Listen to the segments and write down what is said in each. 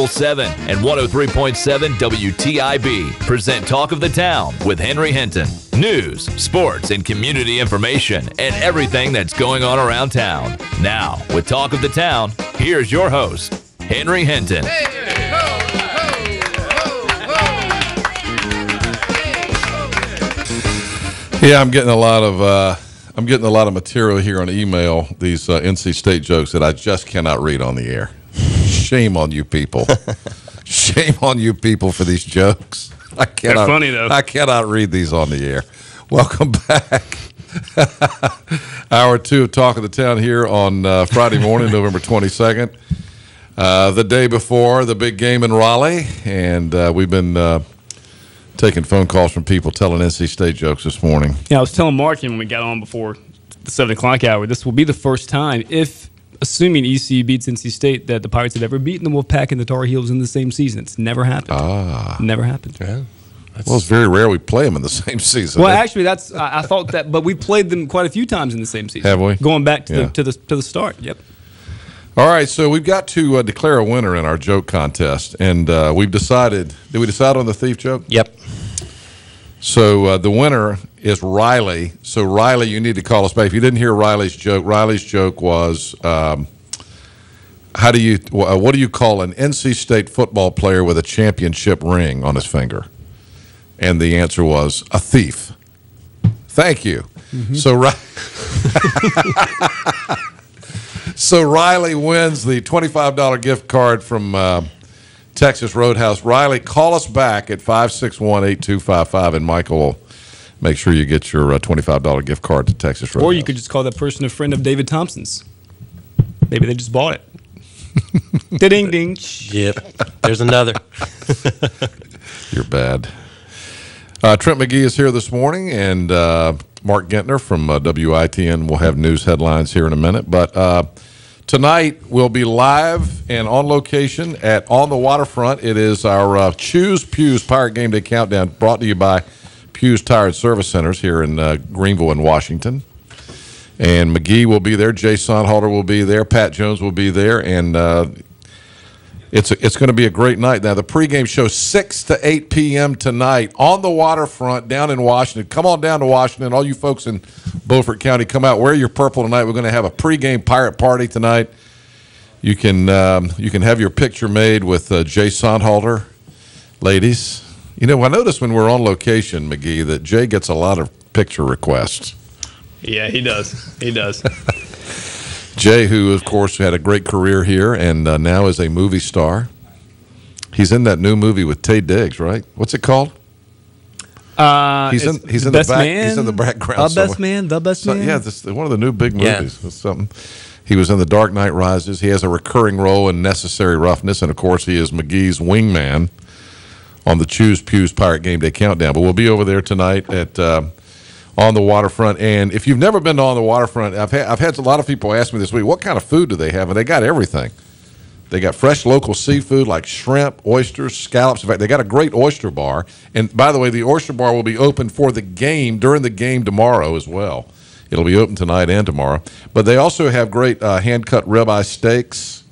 TOT11 and 103.7 WTIB present Talk of the Town with Henry Hinton. News, sports, and community information, and everything that's going on around town. Now, with Talk of the Town, here's your host, Henry Hinton. Yeah, I'm getting a lot of material here on email. These NC State jokes that I just cannot read on the air. Shame on you people! Shame on you people for these jokes. I cannot. They're funny though. I cannot read these on the air. Welcome back. Hour 2 of Talk of the Town here on Friday morning, November 22nd. The day before the big game in Raleigh, and we've been taking phone calls from people telling NC State jokes this morning. Yeah, I was telling Mark when we got on before the 7 o'clock hour, this will be the first time, assuming ECU beats NC State, that the Pirates have ever beaten the Wolfpack and the Tar Heels in the same season. It's never happened. Never happened. Yeah. Well, it's very rare we play them in the same season. Well, actually, I thought that, but we played them quite a few times in the same season. Have we? Going back to the start. Yep. All right, so we've got to declare a winner in our joke contest, and we've decided. Did we decide on the thief joke? Yep. So the winner is Riley. So Riley, you need to call us back. If you didn't hear Riley's joke was, what do you call an NC State football player with a championship ring on his finger? And the answer was a thief. Thank you. Mm-hmm. So Riley wins the $25 gift card from Texas Roadhouse. Riley, call us back at 561-8255, and Michael will make sure you get your $25 gift card to Texas Roadhouse. Or you could just call that person a friend of David Thompson's. Maybe they just bought it. Ding ding. Yep. There's another. You're bad. Trent McGee is here this morning, and Mark Gentner from WITN will have news headlines here in a minute. But tonight we'll be live and on location at On the Waterfront. It is our Choose Pews Pirate Game Day Countdown, brought to you by Pews Tire and Service Centers here in Greenville and Washington. And McGee will be there. Jay Sonhalter will be there. Pat Jones will be there. And it's going to be a great night. Now, the pregame show 6 to 8 p.m. tonight on the waterfront down in Washington. Come on down to Washington. All you folks in Beaufort County, come out. Wear your purple tonight. We're going to have a pregame pirate party tonight. You can have your picture made with Jay Sonhalter, ladies. You know, I noticed when we're on location, McGee, that Jay gets a lot of picture requests. Yeah, he does. He does. Jay, who, of course, had a great career here and now is a movie star. He's in that new movie with Taye Diggs, right? What's it called? He's in the back. Man, he's in the background. The Best Man. Yeah, this one of the new big movies. Yeah. It's something. He was in The Dark Knight Rises. He has a recurring role in Necessary Roughness, and of course, he is McGee's wingman on the Choose Pews Pirate Game Day Countdown. But we'll be over there tonight at On the Waterfront. And if you've never been to On the Waterfront, I've had a lot of people ask me this week, what kind of food do they have? And they got everything. They got fresh local seafood like shrimp, oysters, scallops. In fact, they got a great oyster bar. And by the way, the oyster bar will be open for the game, during the game tomorrow as well. It'll be open tonight and tomorrow. But they also have great hand-cut ribeye steaks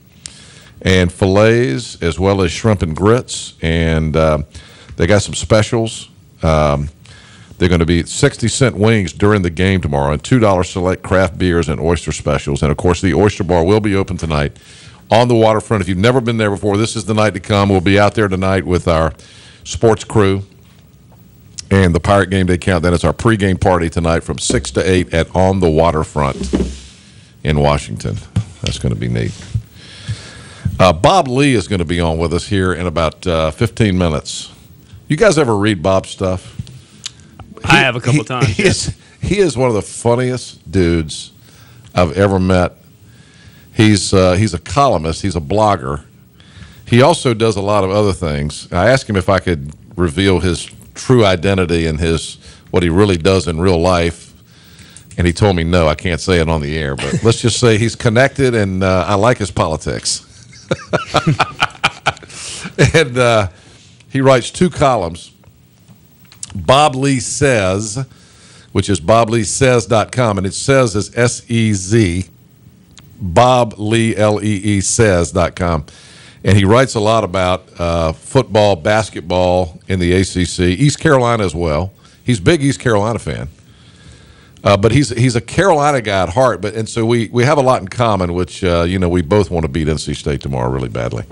and fillets, as well as shrimp and grits. And they got some specials. They're going to be 60-cent wings during the game tomorrow and $2 select craft beers and oyster specials. And, of course, the oyster bar will be open tonight on the waterfront. If you've never been there before, this is the night to come. We'll be out there tonight with our sports crew and the Pirate Game Day Countdown. It's our pregame party tonight from 6 to 8 at On the Waterfront in Washington. That's going to be neat. Bob Lee is going to be on with us here in about 15 minutes. You guys ever read Bob's stuff? I have a couple times. He is one of the funniest dudes I've ever met. He's a columnist. He's a blogger. He also does a lot of other things. I asked him if I could reveal his true identity and what he really does in real life, and he told me no, I can't say it on the air. But let's just say he's connected, and I like his politics. And he writes 2 columns. Bob Lee Says, which is BobLeeSays.com, and it says is S-E-Z, Bob Lee, L-E-E, says.com. And he writes a lot about football, basketball in the ACC, East Carolina as well. He's a big East Carolina fan. But he's a Carolina guy at heart. And so we have a lot in common, which, we both want to beat NC State tomorrow really badly.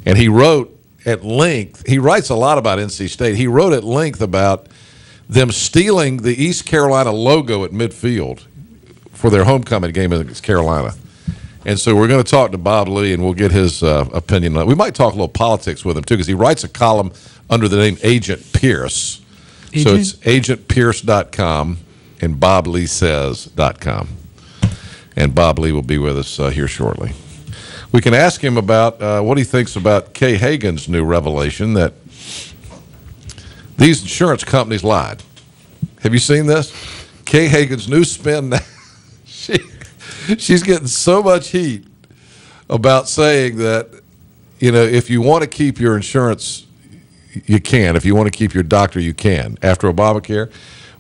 And he wrote at length, he writes a lot about NC State. He wrote at length about them stealing the East Carolina logo at midfield for their homecoming game against Carolina. And so we're going to talk to Bob Lee, and we'll get his opinion on it. We might talk a little politics with him, too, because he writes a column under the name Agent Pierce. So it's agentpierce.com and bobleesays.com. And Bob Lee will be with us here shortly. We can ask him about what he thinks about Kay Hagan's new revelation that these insurance companies lied. Have you seen this? Kay Hagan's new spin now. She's getting so much heat about saying that, if you want to keep your insurance, you can. If you want to keep your doctor, you can, after Obamacare.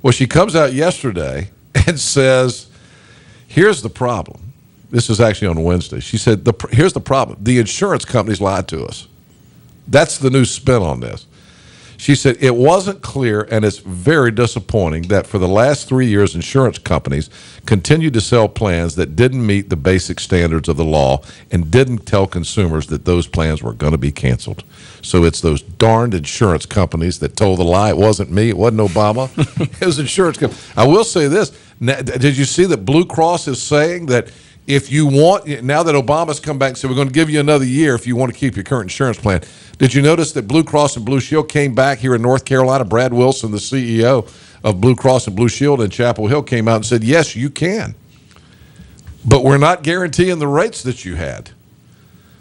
Well, she comes out yesterday and says, here's the problem. This is actually on Wednesday. She said, here's the problem. The insurance companies lied to us. That's the new spin on this. She said, it wasn't clear, and it's very disappointing that for the last 3 years, insurance companies continued to sell plans that didn't meet the basic standards of the law and didn't tell consumers that those plans were going to be canceled. So it's those darned insurance companies that told the lie. It wasn't me. It wasn't Obama. It was insurance companies. I will say this. Did you see that Blue Cross is saying that if you want, now that Obama's come back and said, we're going to give you another year if you want to keep your current insurance plan. Did you notice that Blue Cross and Blue Shield came back here in North Carolina? Brad Wilson, the CEO of Blue Cross and Blue Shield in Chapel Hill, came out and said, yes, you can. But we're not guaranteeing the rates that you had.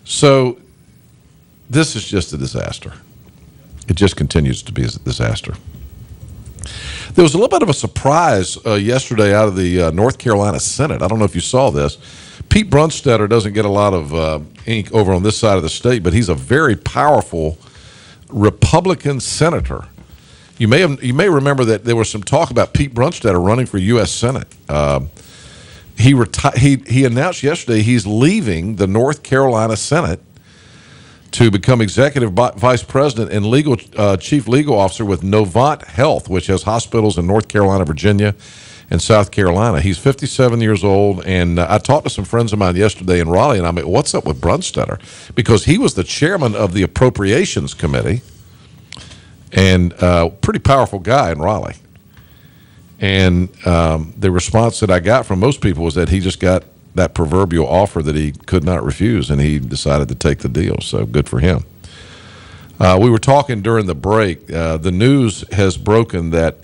So this is just a disaster. It just continues to be a disaster. There was a little bit of a surprise yesterday out of the North Carolina Senate. I don't know if you saw this. Pete Brunstetter doesn't get a lot of ink over on this side of the state, but he's a very powerful Republican senator. You may remember that there was some talk about Pete Brunstetter running for U.S. Senate. He announced yesterday he's leaving the North Carolina Senate to become executive vice president and chief legal officer with Novant Health, which has hospitals in North Carolina, Virginia, and South Carolina. He's 57 years old, and I talked to some friends of mine yesterday in Raleigh, and I'm like, what's up with Brunstetter? Because he was the chairman of the Appropriations Committee, and pretty powerful guy in Raleigh. And the response that I got from most people was that he just got that proverbial offer that he could not refuse, and he decided to take the deal. So good for him. We were talking during the break. The news has broken that,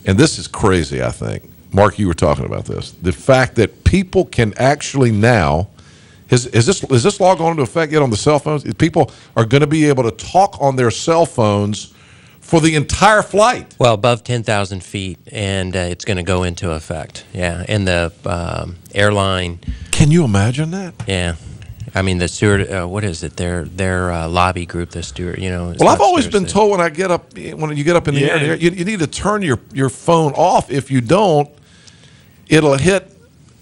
and this is crazy, I think. Mark, you were talking about this. The fact that people can actually now, is this law going into effect yet on the cell phones? People are going to be able to talk on their cell phones for the entire flight. Well, above 10,000 feet, and it's going to go into effect. Yeah, and the airline. Can you imagine that? Yeah, I mean the steward. What is it? Their lobby group. The steward. Well, I've always been told when you get up in the air, you need to turn your phone off. If you don't, it'll hit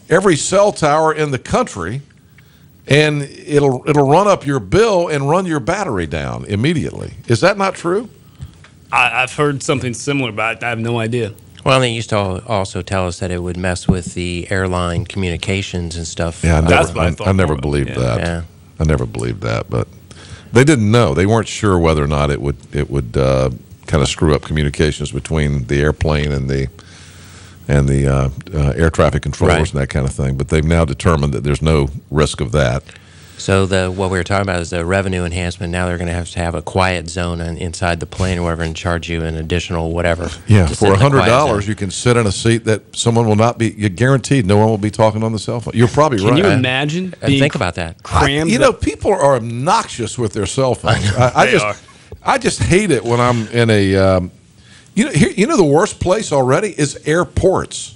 every cell tower in the country, and it'll run up your bill and run your battery down immediately. Is that not true? I've heard something similar, but I have no idea. Well, they used to also tell us that it would mess with the airline communications and stuff. Yeah, I never more. believed that. Yeah. I never believed that, but they didn't know. They weren't sure whether or not it would kind of screw up communications between the airplane and the air traffic controllers and that kind of thing. But they've now determined that there's no risk of that. So what we were talking about is the revenue enhancement. Now they're going to have a quiet zone inside the plane or whatever and charge you an additional whatever. Yeah, for $100 you can sit in a seat that someone will not be, you're guaranteed no one will be talking on the cell phone. You're probably right. Can you imagine being think about that. Crammed? People are obnoxious with their cell phones. I just hate it when I'm in a, the worst place already is airports.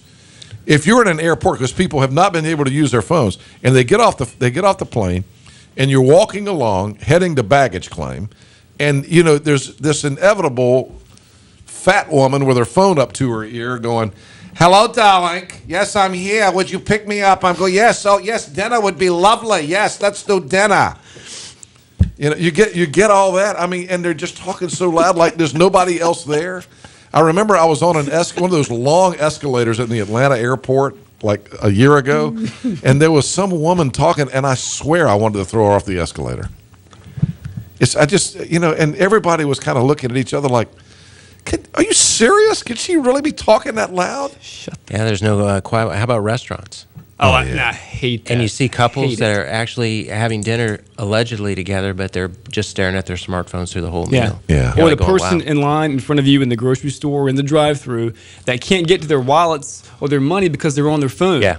If you're in an airport, because people have not been able to use their phones, and they get off the plane, and you're walking along, heading to baggage claim, and there's this inevitable fat woman with her phone up to her ear, going, "Hello, darling. Yes, I'm here. Would you pick me up?" I'm going, "Yes. Oh, yes. Dinner would be lovely. Yes, let's do dinner." You know, you get all that. I mean, and they're just talking so loud, like there's nobody else there. I remember I was on one of those long escalators in the Atlanta airport like a year ago, and there was some woman talking, and I swear I wanted to throw her off the escalator. And everybody was kind of looking at each other like, are you serious? Could she really be talking that loud? Yeah, there's no quiet. How about restaurants? I hate that. And you see couples that are actually having dinner allegedly together, but they're just staring at their smartphones through the whole meal. Yeah. Or the person in line in front of you in the grocery store or in the drive-thru that can't get to their wallets or their money because they're on their phone. Yeah.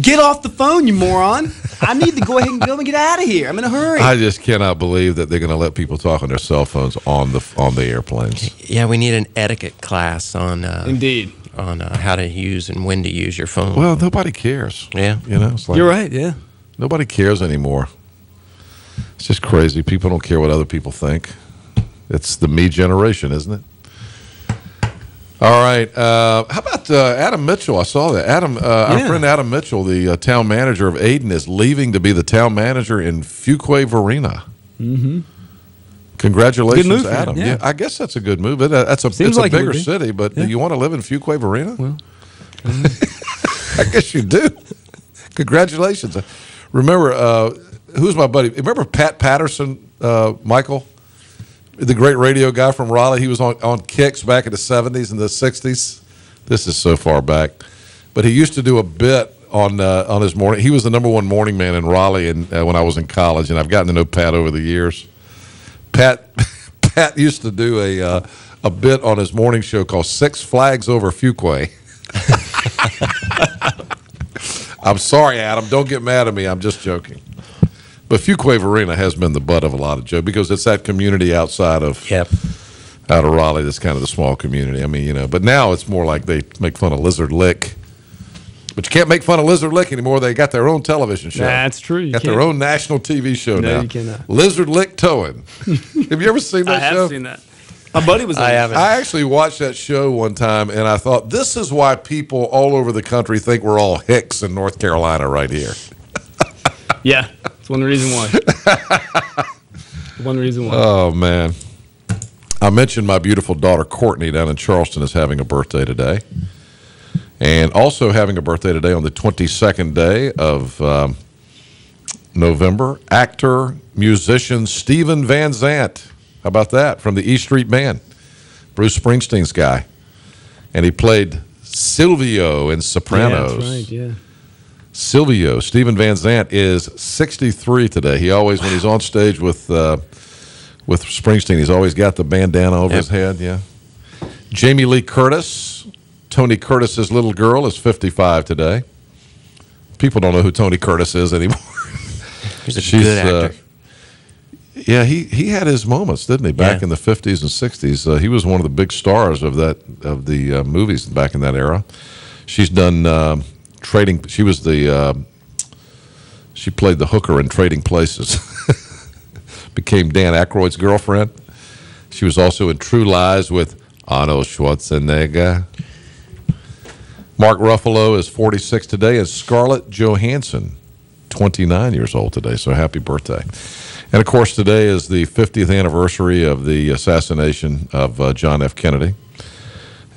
Get off the phone, you moron. I need to go ahead and go and get out of here. I'm in a hurry. I just cannot believe that they're going to let people talk on their cell phones on the airplanes. Yeah, we need an etiquette class on Indeed. On how to use and when to use your phone. Well, nobody cares. Yeah. You know, it's like, You're right, yeah. nobody cares anymore. It's just crazy. People don't care what other people think. It's the me generation, isn't it? All right. How about Adam Mitchell? I saw that. Our friend Adam Mitchell, the town manager of Ayden, is leaving to be the town manager in Fuquay-Varina. Mm-hmm. Congratulations, good move, Adam. yeah. I guess that's a good move. It's a bigger city, but do you want to live in Fuquay-Varina? Well, I guess you do. Congratulations. Remember, who's my buddy? Remember Pat Patterson, Michael? The great radio guy from Raleigh. He was on Kicks back in the 70s and the 60s. This is so far back. But he used to do a bit on his morning. He was the #1 morning man in Raleigh when I was in college, and I've gotten to know Pat over the years. Pat used to do a bit on his morning show called Six Flags Over Fuquay. I'm sorry, Adam. Don't get mad at me. I'm just joking. But Fuquay-Varina has been the butt of a lot of jokes because it's that community outside of Raleigh that's kind of the small community. I mean, but now it's more like they make fun of Lizard Lick. But you can't make fun of Lizard Lick anymore. They got their own television show. That's true. You got their own national TV show now. No, you cannot. Lizard Lick Towing. Have you ever seen that show? I have seen that. My buddy was on it. I actually watched that show one time, and I thought, this is why people all over the country think we're all hicks in North Carolina right here. Yeah, it's one reason why. One reason why. Oh, man. I mentioned my beautiful daughter, Courtney, down in Charleston, is having a birthday today. And also having a birthday today on the 22nd day of November, actor, musician Stephen Van Zandt. How about that? From the E Street Band, Bruce Springsteen's guy. And he played Silvio in Sopranos. Yeah, that's right, yeah. Silvio, Stephen Van Zandt, is 63 today. He always, when he's on stage with Springsteen, he's always got the bandana over his head, yeah. Jamie Lee Curtis, Tony Curtis's little girl, is 55 today. People don't know who Tony Curtis is anymore. He's a good actor. Yeah, he had his moments, didn't he? Back in the 50s and 60s, he was one of the big stars of the movies back in that era. She's done Trading. She was she played the hooker in Trading Places. Became Dan Aykroyd's girlfriend. She was also in True Lies with Arnold Schwarzenegger. Mark Ruffalo is 46 today, and Scarlett Johansson, 29 years old today. So happy birthday. And, of course, today is the 50th anniversary of the assassination of John F. Kennedy.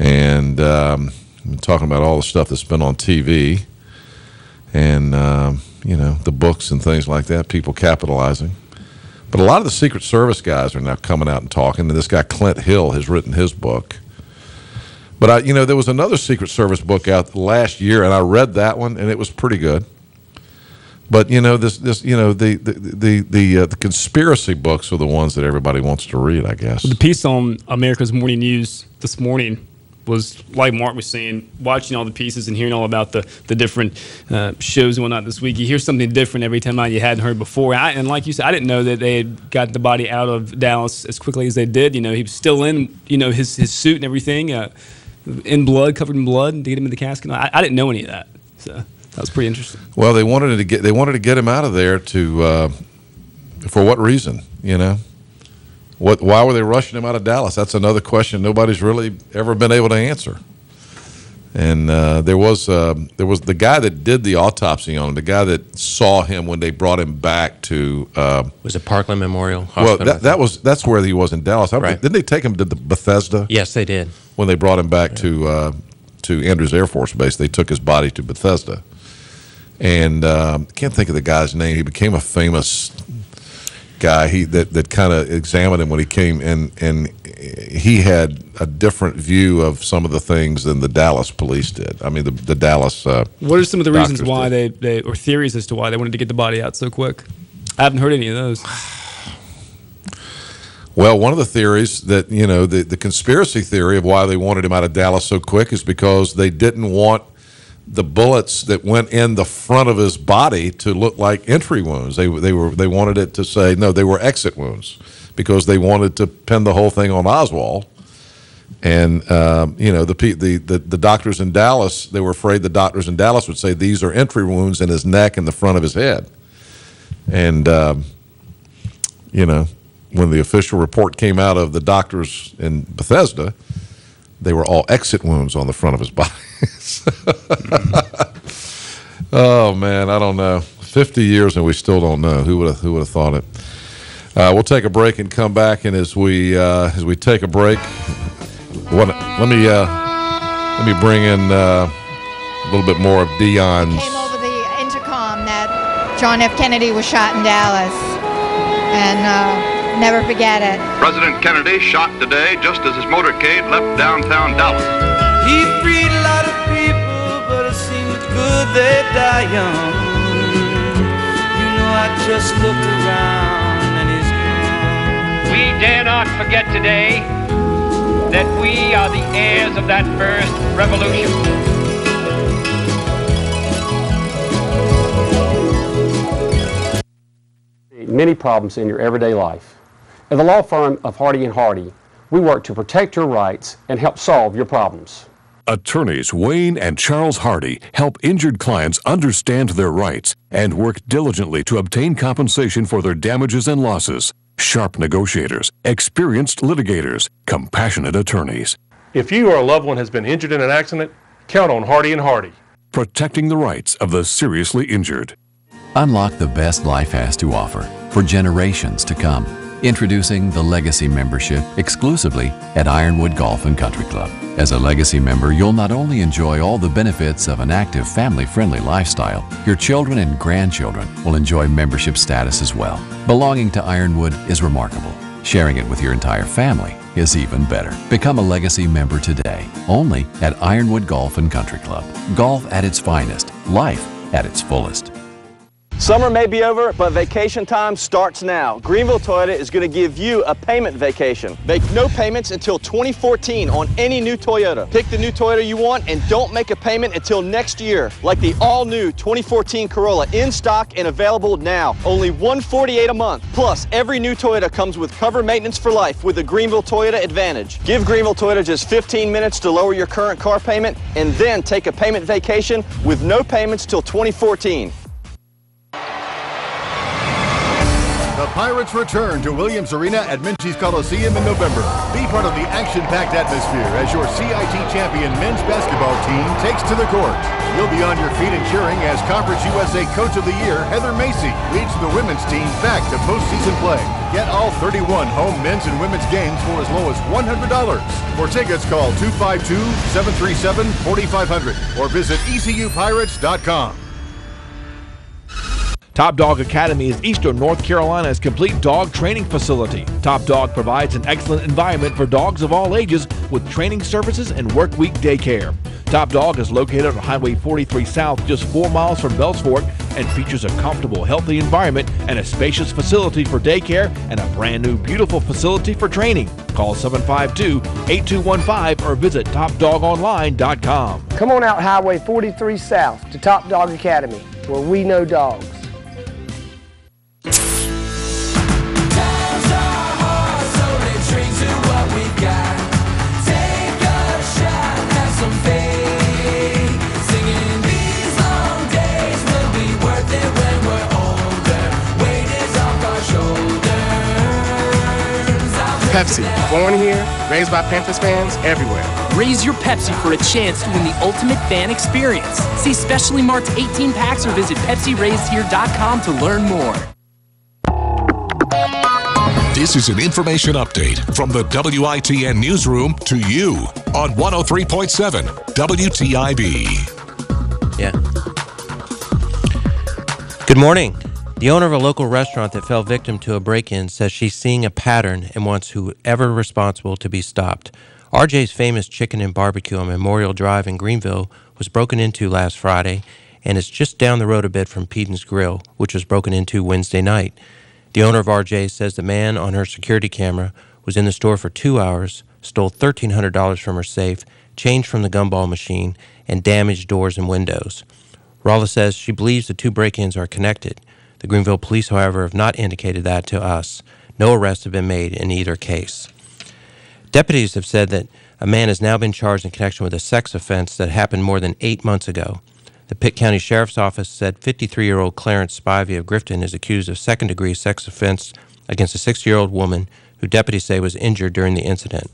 And I'm talking about all the stuff that's been on TV and, the books and things like that, people capitalizing. But a lot of the Secret Service guys are now coming out and talking, and this guy Clint Hill has written his book. But, there was another Secret Service book out last year, and I read that one, and it was pretty good. But the conspiracy books are the ones that everybody wants to read, I guess. The piece on America's Morning News this morning was, like Mark was saying, watching all the pieces and hearing all about the different shows and whatnot this week. You hear something different every time you hadn't heard before. And like you said, I didn't know that they had got the body out of Dallas as quickly as they did. He was still in, his suit and everything, in blood, covered in blood, to get him in the casket. I didn't know any of that. So that was pretty interesting. Well, they wanted to get him out of there for what reason? Why were they rushing him out of Dallas? That's another question nobody's really ever been able to answer. And there was the guy that did the autopsy on him, the guy that saw him when they brought him back to. Was it Parkland Memorial Hospital? Well, that's where he was in Dallas. Right. Didn't they take him to the Bethesda? Yes, they did. When they brought him back to Andrews Air Force Base, they took his body to Bethesda. And I can't think of the guy's name. He became a famous guy. That kind of examined him when he came, and he had a different view of some of the things than the Dallas police did. I mean, the Dallas. What are some of the reasons why did. they or theories as to why they wanted to get the body out so quick? I haven't heard any of those. Well, one of the theories that, the conspiracy theory of why they wanted him out of Dallas so quick is because they didn't want the bullets that went in the front of his body to look like entry wounds. They wanted it to say, no, they were exit wounds, because they wanted to pin the whole thing on Oswald. And, the doctors in Dallas, they were afraid the doctors in Dallas would say these are entry wounds in his neck and the front of his head. And, when the official report came out of the doctors in Bethesda, they were all exit wounds on the front of his body. Oh, man, I don't know. 50 years and we still don't know. Who would have thought it? We'll take a break and come back, and as we take a break, let me bring in a little bit more of Dion's. Came over the intercom that John F. Kennedy was shot in Dallas, and never forget it. President Kennedy shot today just as his motorcade left downtown Dallas. He freed a lot of people, but it seems good they die young. I just look around and he's gone. We dare not forget today that we are the heirs of that first revolution. Many problems in your everyday life. At the law firm of Hardy & Hardy, we work to protect your rights and help solve your problems. Attorneys Wayne and Charles Hardy help injured clients understand their rights and work diligently to obtain compensation for their damages and losses. Sharp negotiators, experienced litigators, compassionate attorneys. If you or a loved one has been injured in an accident, count on Hardy & Hardy. Protecting the rights of the seriously injured. Unlock the best life has to offer for generations to come. Introducing the Legacy membership exclusively at Ironwood Golf and Country Club. As a Legacy member, you'll not only enjoy all the benefits of an active, family-friendly lifestyle, your children and grandchildren will enjoy membership status as well. Belonging to Ironwood is remarkable. Sharing it with your entire family is even better. Become a Legacy member today, only at Ironwood Golf and Country Club. Golf at its finest, life at its fullest. Summer may be over, but vacation time starts now. Greenville Toyota is going to give you a payment vacation. Make no payments until 2014 on any new Toyota. Pick the new Toyota you want and don't make a payment until next year. Like the all-new 2014 Corolla, in stock and available now. Only $148 a month. Plus, every new Toyota comes with cover maintenance for life with the Greenville Toyota Advantage. Give Greenville Toyota just 15 minutes to lower your current car payment and then take a payment vacation with no payments till 2014. The Pirates return to Williams Arena at Minchie's Coliseum in November. Be part of the action-packed atmosphere as your CIT champion men's basketball team takes to the court. You'll be on your feet and cheering as Conference USA Coach of the Year Heather Macy leads the women's team back to postseason play. Get all 31 home men's and women's games for as low as $100. For tickets, call 252-737-4500 or visit ECUPirates.com. Top Dog Academy is Eastern North Carolina's complete dog training facility. Top Dog provides an excellent environment for dogs of all ages with training services and work week daycare. Top Dog is located on Highway 43 South, just 4 miles from Bells Fork, and features a comfortable, healthy environment and a spacious facility for daycare and a brand new, beautiful facility for training. Call 752-8215 or visit TopDogOnline.com. Come on out Highway 43 South to Top Dog Academy, where we know dogs. Pepsi, born here, raised by Panthers fans everywhere. Raise your Pepsi for a chance to win the ultimate fan experience. See specially marked 18 packs or visit PepsiRaisedHere.com to learn more. This is an information update from the WITN Newsroom to you on 103.7 WTIB. Yeah. Good morning. The owner of a local restaurant that fell victim to a break-in says she's seeing a pattern and wants whoever responsible to be stopped. RJ's famous chicken and barbecue on Memorial Drive in Greenville was broken into last Friday, and it's just down the road a bit from Peden's Grill, which was broken into Wednesday night. The owner of RJ says the man on her security camera was in the store for 2 hours, stole $1,300 from her safe, change from the gumball machine, and damaged doors and windows. Rala says she believes the two break-ins are connected. The Greenville police, however, have not indicated that to us. No arrests have been made in either case. Deputies have said that a man has now been charged in connection with a sex offense that happened more than 8 months ago. The Pitt County Sheriff's Office said 53-year-old Clarence Spivey of Grifton is accused of second-degree sex offense against a 60-year-old woman who deputies say was injured during the incident.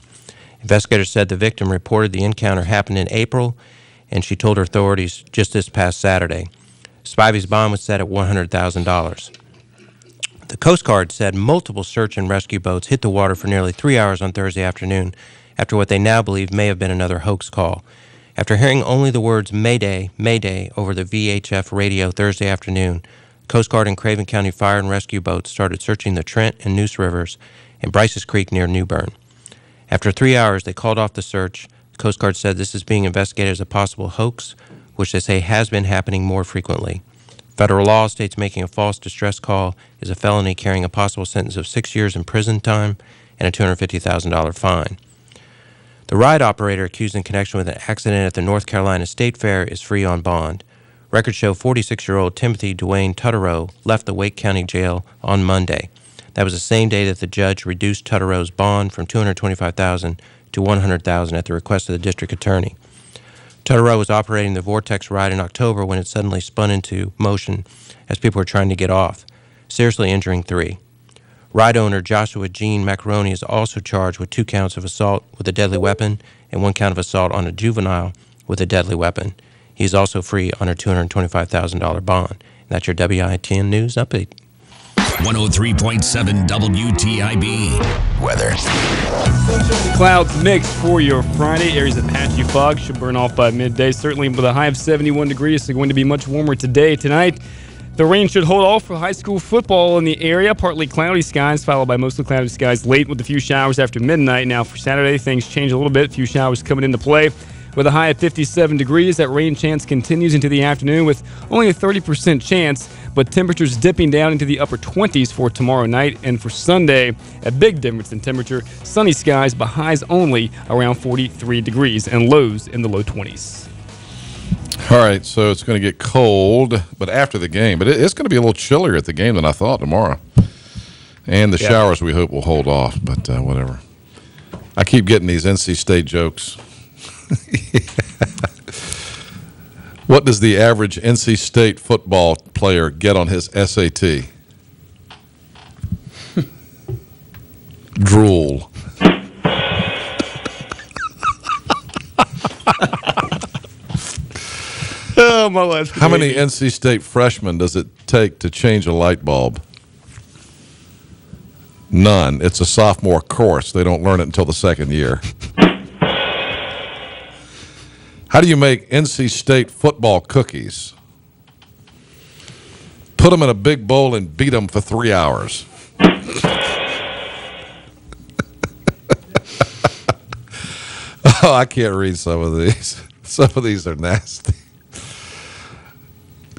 Investigators said the victim reported the encounter happened in April, and she told authorities just this past Saturday. Spivey's bond was set at $100,000. The Coast Guard said multiple search and rescue boats hit the water for nearly 3 hours on Thursday afternoon after what they now believe may have been another hoax call. After hearing only the words Mayday, Mayday over the VHF radio Thursday afternoon, Coast Guard and Craven County Fire and Rescue boats started searching the Trent and Neuse Rivers and Bryce's Creek near New Bern. After 3 hours, they called off the search. The Coast Guard said this is being investigated as a possible hoax, which they say has been happening more frequently. Federal law states making a false distress call is a felony carrying a possible sentence of 6 years in prison time and a $250,000 fine. The ride operator accused in connection with an accident at the North Carolina State Fair is free on bond. Records show 46-year-old Timothy Dwayne Tutterow left the Wake County Jail on Monday. That was the same day that the judge reduced Tutterow's bond from $225,000 to $100,000 at the request of the district attorney. Tutterow was operating the Vortex ride in October when it suddenly spun into motion as people were trying to get off, seriously injuring 3. Ride owner Joshua Gene Macaroni is also charged with 2 counts of assault with a deadly weapon and 1 count of assault on a juvenile with a deadly weapon. He is also free on a $225,000 bond. And that's your WITN News Update. 103.7 WTIB. Weather. Clouds mixed for your Friday. Areas of patchy fog should burn off by midday. Certainly with a high of 71 degrees, so going to be much warmer today. Tonight, the rain should hold off for high school football in the area. Partly cloudy skies, followed by mostly cloudy skies late with a few showers after midnight. Now for Saturday, things change a little bit. A few showers coming into play. With a high of 57 degrees, that rain chance continues into the afternoon with only a 30% chance, but temperatures dipping down into the upper 20s for tomorrow night. And for Sunday, a big difference in temperature. Sunny skies, but highs only around 43 degrees and lows in the low 20s. All right, so it's going to get cold, but after the game. But it's going to be a little chillier at the game than I thought tomorrow. And the showers we hope will hold off, but whatever. I keep getting these NC State jokes. What does the average NC State football player get on his SAT? Drool. Oh, my life. How many NC State freshmen does it take to change a light bulb? None. It's a sophomore course. They don't learn it until the second year. How do you make NC State football cookies? Put them in a big bowl and beat them for 3 hours. Oh, I can't read some of these. Some of these are nasty.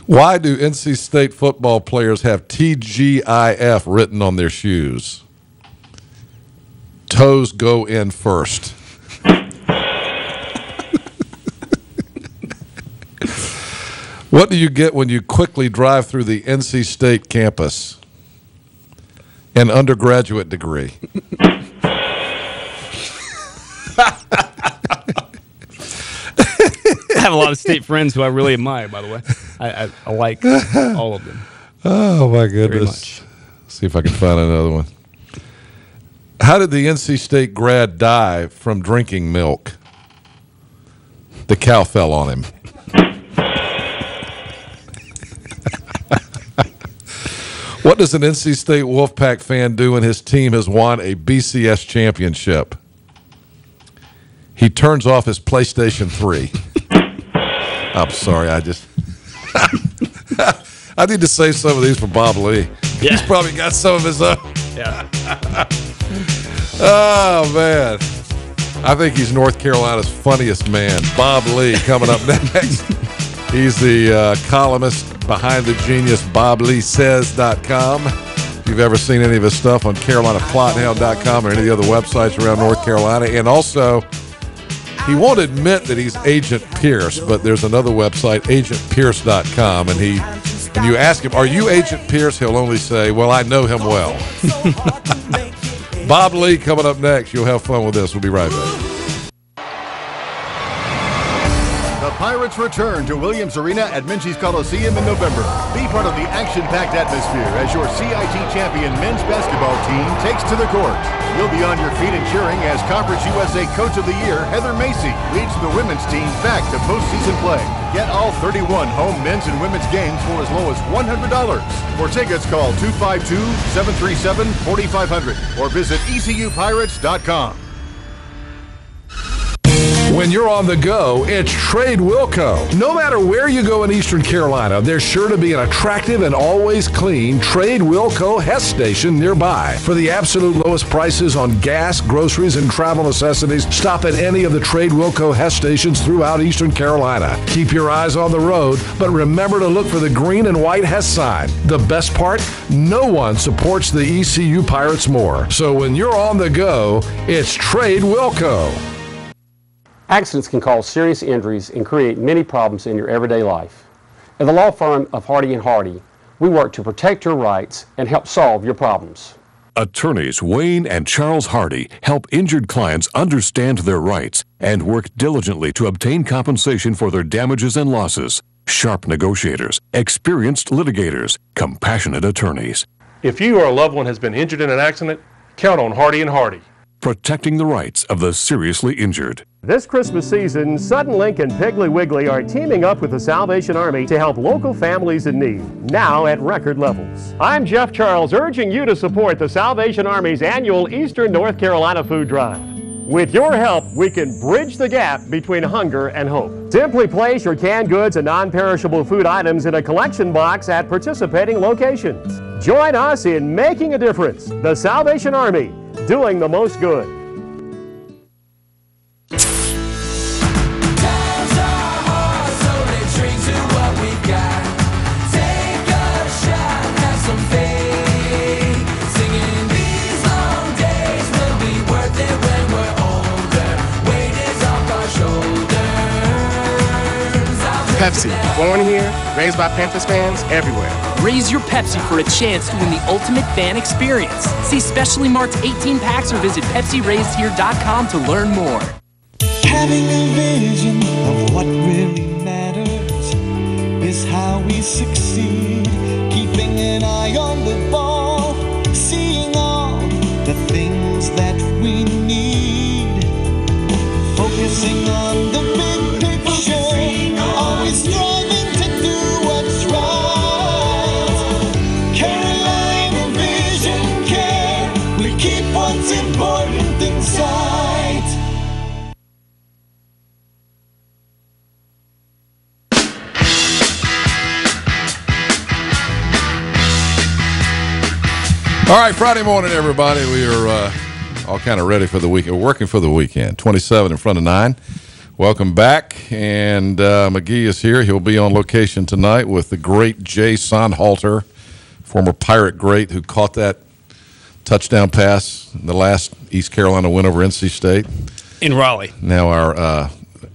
Why do NC State football players have TGIF written on their shoes? Toes go in first. What do you get when you quickly drive through the NC State campus? An undergraduate degree. I have a lot of state friends who I really admire, by the way. I like all of them. Oh, my goodness. Very much. See if I can find another one. How did the NC State grad die from drinking milk? The cow fell on him. What does an NC State Wolfpack fan do when his team has won a BCS championship? He turns off his PlayStation 3. I'm sorry, I need to save some of these for Bob Lee. Yeah. He's probably got some of his own. Yeah. Oh, man. I think he's North Carolina's funniest man. Bob Lee coming up next. He's the columnist behind the genius BobLeeSays.com. If you've ever seen any of his stuff on CarolinaPlotHound.com or any of the other websites around North Carolina. And also, he won't admit that he's Agent Pierce, but there's another website, AgentPierce.com, and when you ask him, are you Agent Pierce? He'll only say, well, I know him well. Bob Lee coming up next. You'll have fun with this. We'll be right back. The Pirates return to Williams Arena at Minges Coliseum in November. Be part of the action-packed atmosphere as your CIT champion men's basketball team takes to the court. You'll be on your feet and cheering as Conference USA Coach of the Year Heather Macy leads the women's team back to postseason play. Get all 31 home men's and women's games for as low as $100. For tickets, call 252-737-4500 or visit ECUPirates.com. When you're on the go, it's Trade Wilco. No matter where you go in Eastern Carolina, there's sure to be an attractive and always clean Trade Wilco Hess station nearby. For the absolute lowest prices on gas, groceries, and travel necessities, stop at any of the Trade Wilco Hess stations throughout Eastern Carolina. Keep your eyes on the road, but remember to look for the green and white Hess sign. The best part? No one supports the ECU Pirates more. So when you're on the go, it's Trade Wilco. Accidents can cause serious injuries and create many problems in your everyday life. At the law firm of Hardy & Hardy, we work to protect your rights and help solve your problems. Attorneys Wayne and Charles Hardy help injured clients understand their rights and work diligently to obtain compensation for their damages and losses. Sharp negotiators, experienced litigators, compassionate attorneys. If you or a loved one has been injured in an accident, count on Hardy & Hardy. Protecting the rights of the seriously injured. This Christmas season, Sudden Link and Piggly Wiggly are teaming up with the Salvation Army to help local families in need, now at record levels. I'm Jeff Charles, urging you to support the Salvation Army's annual Eastern North Carolina Food Drive. With your help, we can bridge the gap between hunger and hope. Simply place your canned goods and non-perishable food items in a collection box at participating locations. Join us in making a difference. The Salvation Army, doing the most good. Pepsi, born here, raised by Panthers fans everywhere. Raise your Pepsi for a chance to win the ultimate fan experience. See specially marked 18 packs or visit PepsiRaisedHere.com to learn more. Having a vision of what really matters is how we succeed. Keeping an eye on the ball, seeing all the things that we need. Focusing on the big picture, always striving to do what's right. Carolina Vision Care, we keep what's important in sight. All right, Friday morning, everybody. We are all kind of ready for the weekend. We're working for the weekend. 27 in front of 9. Welcome back. And McGee is here. He'll be on location tonight with the great Jay Sonhalter, former Pirate great who caught that touchdown pass in the last East Carolina win over NC State. In Raleigh. Now our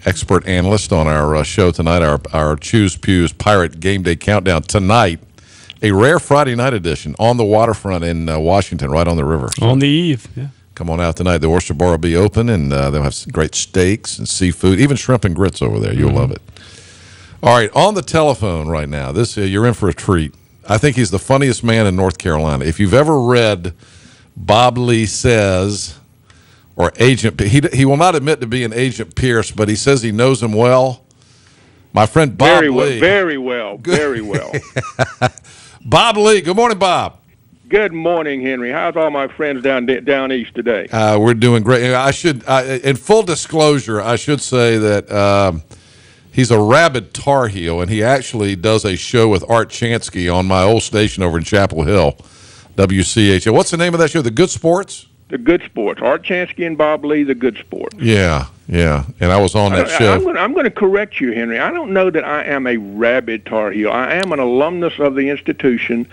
expert analyst on our show tonight, our Choose Pew's Pirate Game Day Countdown tonight. A rare Friday night edition on the waterfront in Washington, right on the river. So on the eve, yeah. Come on out tonight. The oyster bar will be open, and they'll have some great steaks and seafood, even shrimp and grits over there. You'll love it. All right, on the telephone right now, this you're in for a treat. I think he's the funniest man in North Carolina. If you've ever read Bob Lee says, or Agent, he will not admit to being Agent Pierce, but he says he knows him well. My friend Bob Lee. Very well. Bob Lee. Good morning, Bob. Good morning, Henry. How's all my friends down east today? We're doing great. In full disclosure, I should say that he's a rabid Tar Heel, and he actually does a show with Art Chansky on my old station over in Chapel Hill, WCHA. What's the name of that show? The Good Sports? The Good Sports. Art Chansky and Bob Lee, The Good Sports. Yeah. And I was on that show. I'm going to correct you, Henry. I don't know that I am a rabid Tar Heel. I am an alumnus of the institution.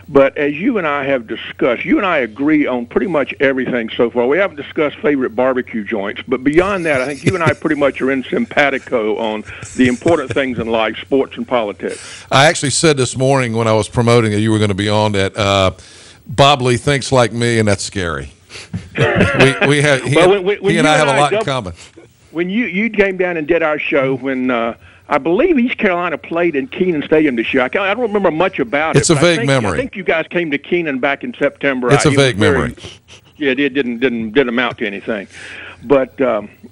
But as you and I have discussed, you and I agree on pretty much everything so far. We haven't discussed favorite barbecue joints, but beyond that, I think you and I pretty much are in simpatico on the important things in life, sports and politics. I actually said this morning when I was promoting that you were going to be on that Bob Lee thinks like me, and that's scary. He and I have a lot in common. When you came down and did our show when I believe East Carolina played in Kenan Stadium this year. I don't remember much about it. It's a vague memory. I think you guys came to Kenan back in September. It's a vague memory. Yeah, it didn't amount to anything. But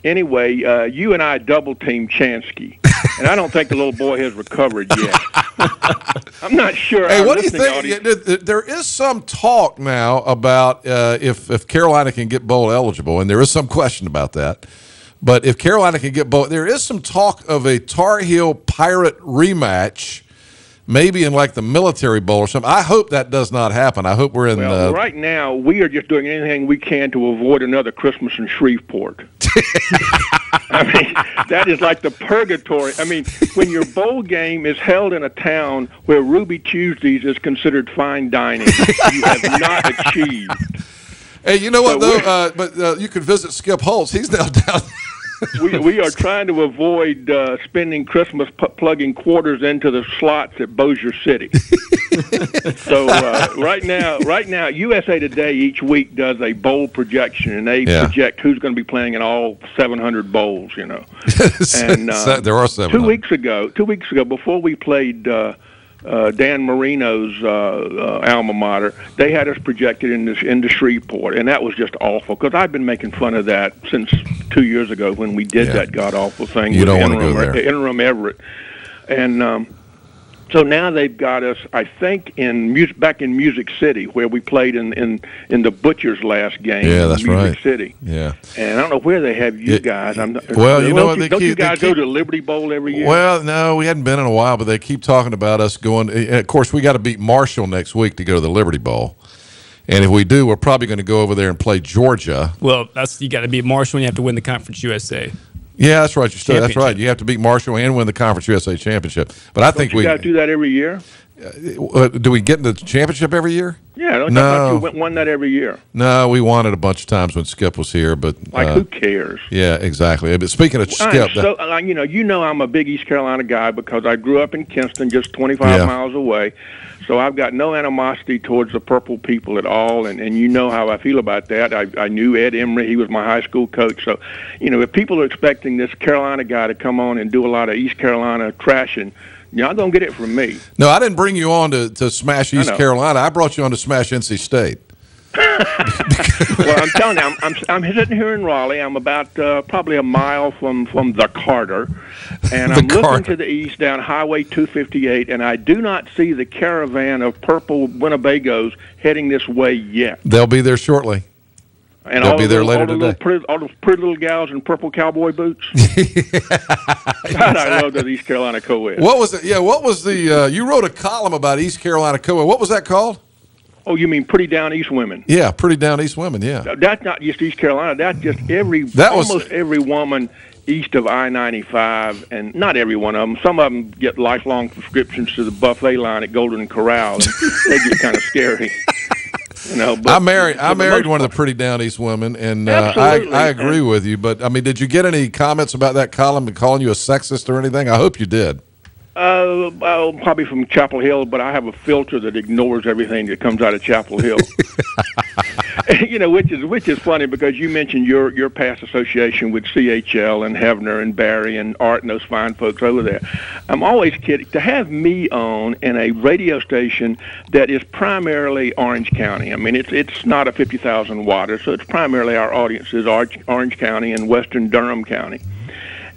anyway, you and I double-teamed Chansky, and I don't think the little boy has recovered yet. I'm not sure. Hey, what do you think? There is some talk now about if Carolina can get bowl eligible, and there is some question about that. But if Carolina can get both, there is some talk of a Tar Heel Pirate rematch, maybe in like the Military Bowl or something. I hope that does not happen. I hope we're in. Well, right now we are just doing anything we can to avoid another Christmas in Shreveport. I mean, that is like the purgatory. I mean, when your bowl game is held in a town where Ruby Tuesdays is considered fine dining, you have not achieved. Hey, you know what, though? But you can visit Skip Holtz. He's now down we are trying to avoid spending Christmas plugging quarters into the slots at Bossier City. So right now, USA Today each week does a bowl projection, and they project who's going to be playing in all 700 bowls, you know. And there are 700. 2 weeks ago, before we played Dan Marino's alma mater, they had us projected into Shreveport, and that was just awful because I've been making fun of that since 2 years ago when we did that god-awful thing you with don't want to go there. Interim Everett. And so now they've got us, I think, back in Music City, where we played in the Butcher's last game. Yeah, that's in Music right. City. Yeah. And I don't know where they have you guys. Well, you know what? Don't you guys go to Liberty Bowl every year? Well, no, we hadn't been in a while, but they keep talking about us going. And of course, we got to beat Marshall next week to go to the Liberty Bowl. And if we do, we're probably going to go over there and play Georgia. Well, you got to beat Marshall, and you have to win the Conference USA. Yeah, that's right. That's right. You have to beat Marshall and win the Conference USA championship. But I think you guys do that every year. Do we get in the championship every year? Yeah, no. You won that every year. No, we won it a bunch of times when Skip was here, but who cares? Yeah, exactly. But speaking of Skip, you know, I'm a big East Carolina guy because I grew up in Kinston, just 25 miles away. So I've got no animosity towards the Purple people at all, and you know how I feel about that. I knew Ed Emery; he was my high school coach. So, you know, if people are expecting this Carolina guy to come on and do a lot of East Carolina trashing, y'all don't get it from me. No, I didn't bring you on to smash East Carolina. I brought you on to smash NC State. Well, I'm telling you, I'm sitting here in Raleigh. I'm about probably a mile from the Carter, and I'm looking to the east down Highway 258, and I do not see the caravan of purple Winnebagos heading this way yet. They'll be there shortly. And they'll be there later today. All those pretty little gals in purple cowboy boots. God, I love that East Carolina co-ed. What was it? Yeah, what was the? You wrote a column about East Carolina co-ed. What was that called? Oh, you mean Pretty Down East Women? Yeah, Pretty Down East Women, yeah. That's not just East Carolina. That's just almost every woman east of I-95, and not every one of them. Some of them get lifelong subscriptions to the buffet line at Golden Corral, and they get kind of scary. You know, but I married one of the Pretty Down East women, and I agree with you. But, I mean, did you get any comments about that column and calling you a sexist or anything? I hope you did. Probably from Chapel Hill, but I have a filter that ignores everything that comes out of Chapel Hill. Which is funny because you mentioned your past association with CHL and Hefner and Barry and Art and those fine folks over there. I'm always kidding. To have me on in a radio station that is primarily Orange County. I mean, it's not a 50,000 watter, so it's primarily our audience is Orange County and Western Durham County.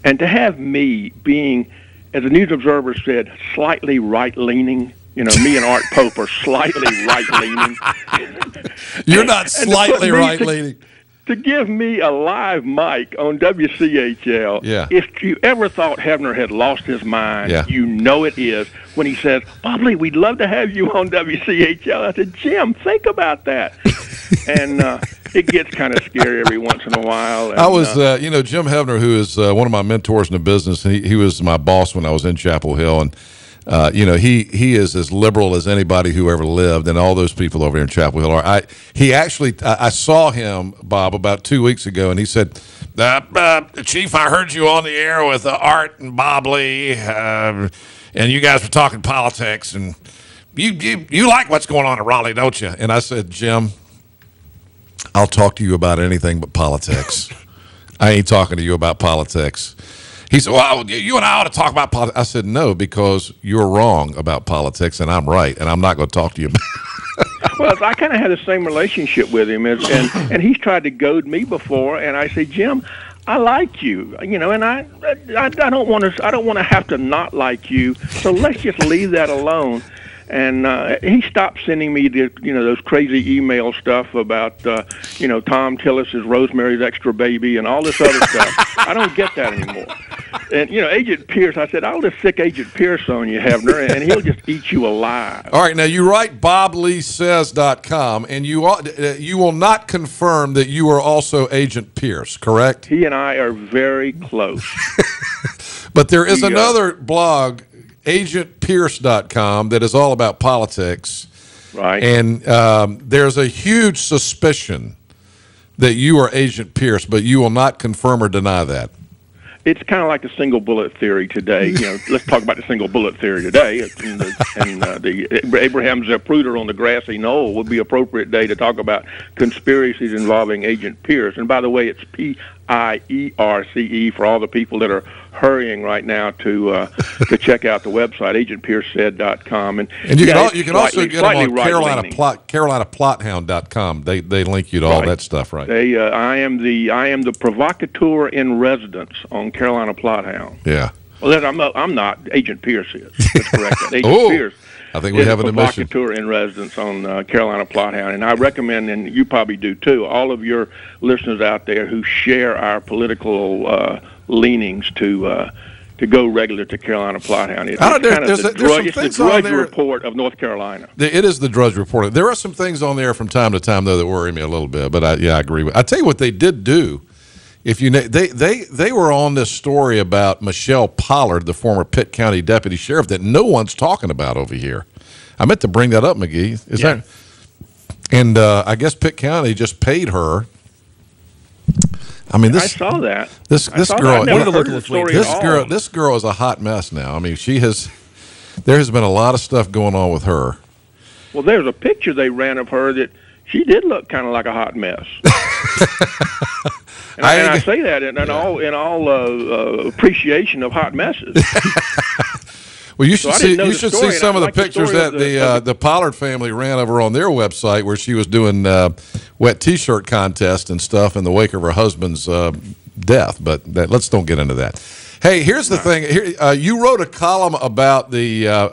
And to have me being, as the News Observer said, slightly right-leaning. Me and Art Pope are slightly right-leaning. You're not slightly right-leaning. To give me a live mic on WCHL, if you ever thought Hefner had lost his mind, you know it is when he says, Bob Lee, we'd love to have you on WCHL. I said, Jim, think about that. And it gets kind of scary every once in a while. And, I was, Jim Hefner, who is one of my mentors in the business, he was my boss when I was in Chapel Hill, and he is as liberal as anybody who ever lived, and all those people over here in Chapel Hill are. I saw him, Bob, about 2 weeks ago, and he said, Chief, I heard you on the air with Art and Bob Lee, and you guys were talking politics, and you like what's going on in Raleigh, don't you? And I said, Jim, I'll talk to you about anything but politics. I ain't talking to you about politics. He said, well, you and I ought to talk about politics. I said, no, because you're wrong about politics, and I'm right, and I'm not going to talk to you about it. Well, I kind of had the same relationship with him, and he's tried to goad me before, and I say, Jim, I like you, and I don't want to have to not like you, so let's just leave that alone. And he stopped sending me those crazy email stuff about Tom Tillis's Rosemary's Extra Baby and all this other stuff. I don't get that anymore. And Agent Pierce, I said, I'll just sick Agent Pierce on you, Hefner, and he'll just eat you alive. All right, now you write BobLeeSays.com, and you will not confirm that you are also Agent Pierce, correct? He and I are very close. But there is another blog, AgentPierce.com, that is all about politics. Right. And there's a huge suspicion that you are Agent Pierce, but you will not confirm or deny that. It's kind of like the single bullet theory today. Let's talk about the single bullet theory today. The Abraham Zapruder on the grassy knoll would be appropriate day to talk about conspiracies involving Agent Pierce. And by the way, it's PIERCE for all the people that are hurrying right now to check out the website, agentpiercesaid.com. And you can also get them on CarolinaPlotHound.com. They link you to all that stuff, right? I am the provocateur in residence on Carolina Plothound. Yeah. Well, I'm not. Agent Pierce is. That's correct. Agent Pierce. I think we have an admission. Provocateur in residence on Carolina Plothound, and I recommend, and you probably do too, all of your listeners out there who share our political leanings to go regular to Carolina Plothound. It's the Drudge Report of North Carolina. It is the Drudge Report. There are some things on there from time to time, though, that worry me a little bit. But I agree with. I tell you what they did do. If they were on this story about Michelle Pollard, the former Pitt County deputy sheriff, that no one's talking about over here. I meant to bring that up, McGee. That? And I guess Pitt County just paid her. I mean, I saw that. This girl is a hot mess now. I mean, there has been a lot of stuff going on with her. Well, there's a picture they ran of her that she did look kind of like a hot mess. And I say that in all appreciation of hot messes. Well, you should see some of the pictures that the Pollard family ran of her on their website, where she was doing wet T-shirt contest and stuff in the wake of her husband's death. But let's don't get into that. Hey, here's the thing. Here, you wrote a column about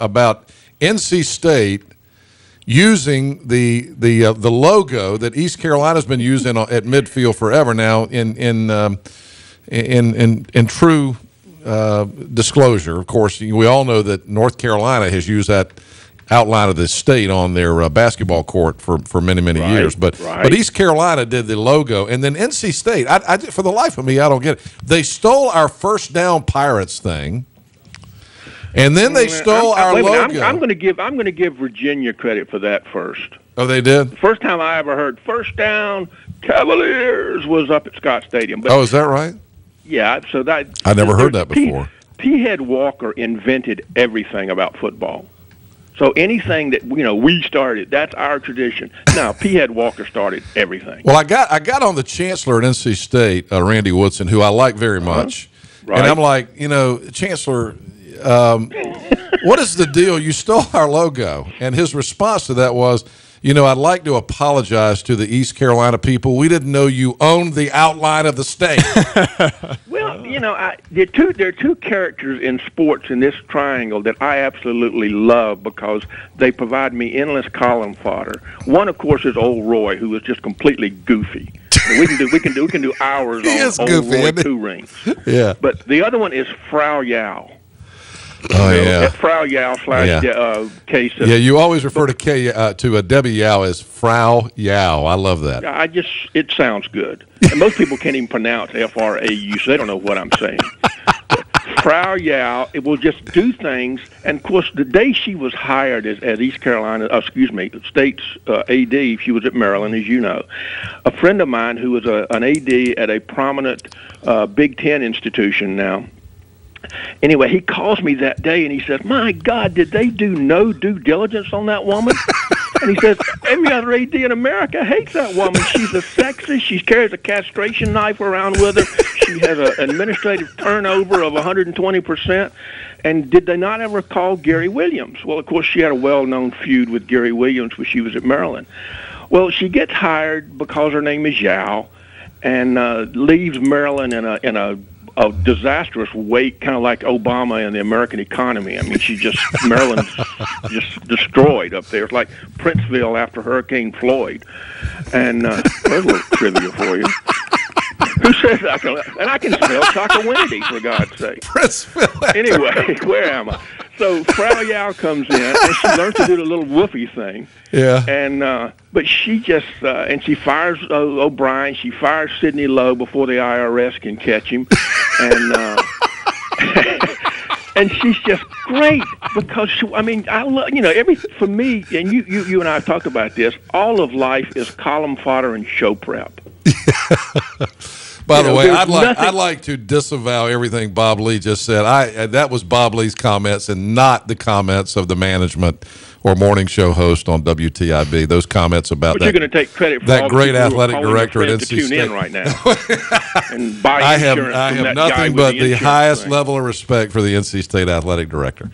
about NC State using the logo that East Carolina's been using at midfield forever now. In true disclosure, of course, we all know that North Carolina has used that outline of the state on their basketball court for many years. But East Carolina did the logo, and then NC State. I for the life of me, I don't get it. They stole our first down Pirates thing. And then they stole our logo. I'm going to give Virginia credit for that first. Oh, they did? The first time I ever heard first down Cavaliers was up at Scott Stadium. But, is that right? Yeah. So that I never heard that before. P. Head Walker invented everything about football. So anything that we started, that's our tradition. Now, P. Head Walker started everything. Well, I got on the chancellor at NC State, Randy Woodson, who I like very much, Right. and I'm like, Chancellor, what is the deal? You stole our logo, and his response to that was, I'd like to apologize to the East Carolina people. We didn't know you owned the outline of the state. Well, there are two characters in sports in this triangle that I absolutely love because they provide me endless column fodder. One, of course, is Old Roy, who is just completely goofy. We can do hours on Old Roy Two-Ring. Yeah. But the other one is Frau Yao. Oh, yeah. Frau Yao / Case. Yeah, you always refer to Debbie Yao as Frau Yao. I love that. It sounds good. And most people can't even pronounce Frau, so they don't know what I'm saying. Frau Yao, it will just do things. And, of course, the day she was hired as East Carolina, State's AD, she was at Maryland, as you know. A friend of mine who was an AD at a prominent Big Ten institution now, anyway, he calls me that day and he says, "My God, did they do no due diligence on that woman?" And he says, "Every other AD in America hates that woman. She's a sexist. She carries a castration knife around with her. She has an administrative turnover of 120%. And did they not ever call Gary Williams?" Well, of course, she had a well-known feud with Gary Williams when she was at Maryland. Well, she gets hired because her name is Yao and leaves Maryland in a disastrous wake, kind of like Obama and the American economy. I mean, Maryland's just destroyed up there. It's like Princeville after Hurricane Floyd. And there's a little trivia for you. Who says I can? And I can spell Chocowinity, for God's sake. Princeville. Anyway, where am I? So Frau Yao comes in, and she learns to do the little woofy thing. Yeah. And but she just and she fires O'Brien. She fires Sidney Lowe before the IRS can catch him, and and she's just great because I love for me, and you and I have talked about this. All of life is column fodder and show prep. By the way, I'd like to disavow everything Bob Lee just said. That was Bob Lee's comments and not the comments of the management or morning show host on WTIB. Those comments about but you're going to take credit for that all great people athletic who are director at to NC tune State. In right now and buy I insurance have from that guy nothing with but the highest thing. level of respect for the NC State athletic director.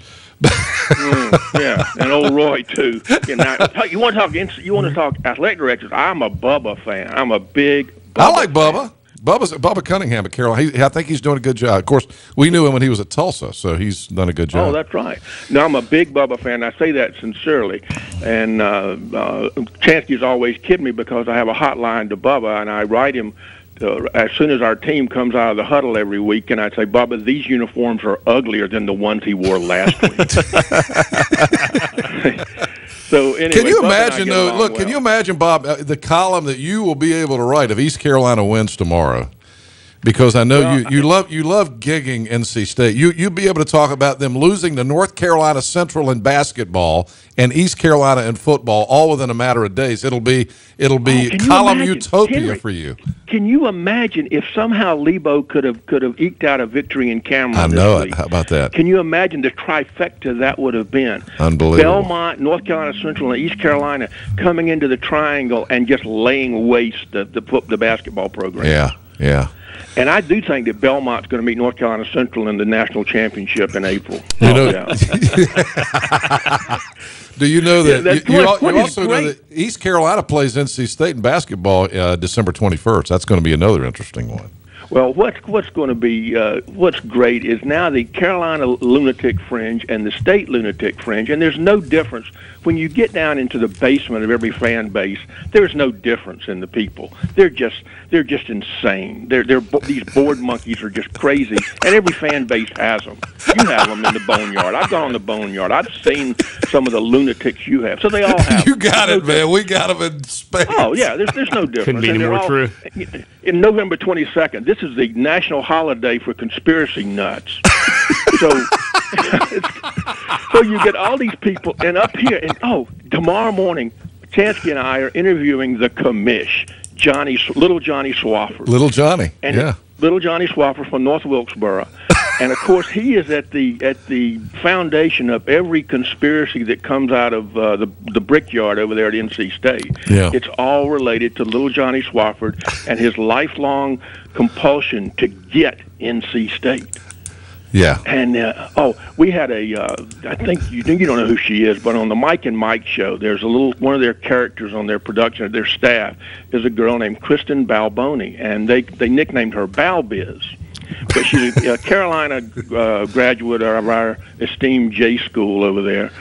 Yeah, and Old Roy too. You want to talk athletic directors? I'm a Bubba fan. I'm a big. I like Bubba. Bubba Cunningham at Carolina. I think he's doing a good job. Of course, we knew him when he was at Tulsa, so he's done a good job. Oh, that's right. No, I'm a big Bubba fan. I say that sincerely. And Chansky's always kidding me because I have a hotline to Bubba, and I write him as soon as our team comes out of the huddle every week, and I say, "Bubba, these uniforms are uglier than the ones he wore last week." So anyway, can you imagine though? Look, can you imagine, Bob, the column that you will be able to write if East Carolina wins tomorrow? Because I know you love gigging NC State. You'll be able to talk about them losing to North Carolina Central in basketball and East Carolina in football all within a matter of days. It'll be column utopia, Henry, for you. Can you imagine if somehow Lebo could have eked out a victory in Cameron? I know this week? How about that? Can you imagine the trifecta that would have been? Unbelievable. Belmont, North Carolina Central, and East Carolina coming into the triangle and just laying waste the basketball program. Yeah. And I do think that Belmont's going to meet North Carolina Central in the national championship in April. Do you know that you also know that East Carolina plays NC State in basketball December 21st? That's going to be another interesting one. Well, what's going to be what's great is now the Carolina Lunatic Fringe and the State Lunatic Fringe, and there's no difference when you get down into the basement of every fan base. There's no difference in the people. They're just insane. These board monkeys are just crazy, and every fan base has them. You have them in the boneyard. I've gone in the boneyard. I've seen some of the lunatics you have. So they all have. You got it, man. We got them in space. Oh yeah, there's no difference. Couldn't be any more true. In November 22nd, this is the national holiday for conspiracy nuts. So you get all these people, and up here, and tomorrow morning, Chansky and I are interviewing the commish, Little Johnny Swafford. Little Johnny, Little Johnny Swafford from North Wilkesboro. And of course, he is at the foundation of every conspiracy that comes out of the brickyard over there at NC State. Yeah. It's all related to little Johnny Swafford and his lifelong compulsion to get NC State. Yeah. And we had I think you don't know who she is, but on the Mike and Mike show, there's one of their characters on their production, their staff, is a girl named Kristen Balboni, and they nicknamed her Balbiz. But she's a Carolina graduate of our esteemed J School over there,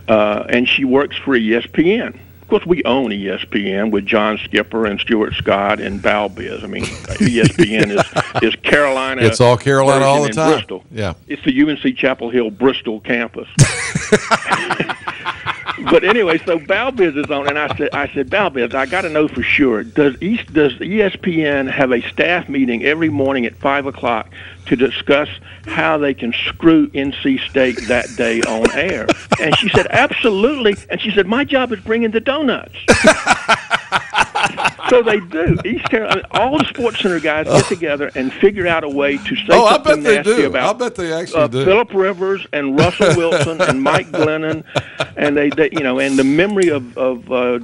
and she works for ESPN. Of course, we own ESPN with John Skipper and Stuart Scott and Balbiz. I mean, ESPN is Carolina. It's all Carolina all the time. Bristol. Yeah. It's the UNC Chapel Hill Bristol campus. But anyway, so Balbiz is on, and I said, Balbiz, I got to know for sure. Does ESPN have a staff meeting every morning at 5:00 to discuss how they can screw NC State that day on air? And she said, absolutely. And she said, my job is bringing the donuts. So they do. East Carolina, all the Sports Center guys get together and figure out a way to say something nasty about. I bet they actually do. Phillip Rivers and Russell Wilson and Mike Glennon, and they and the memory of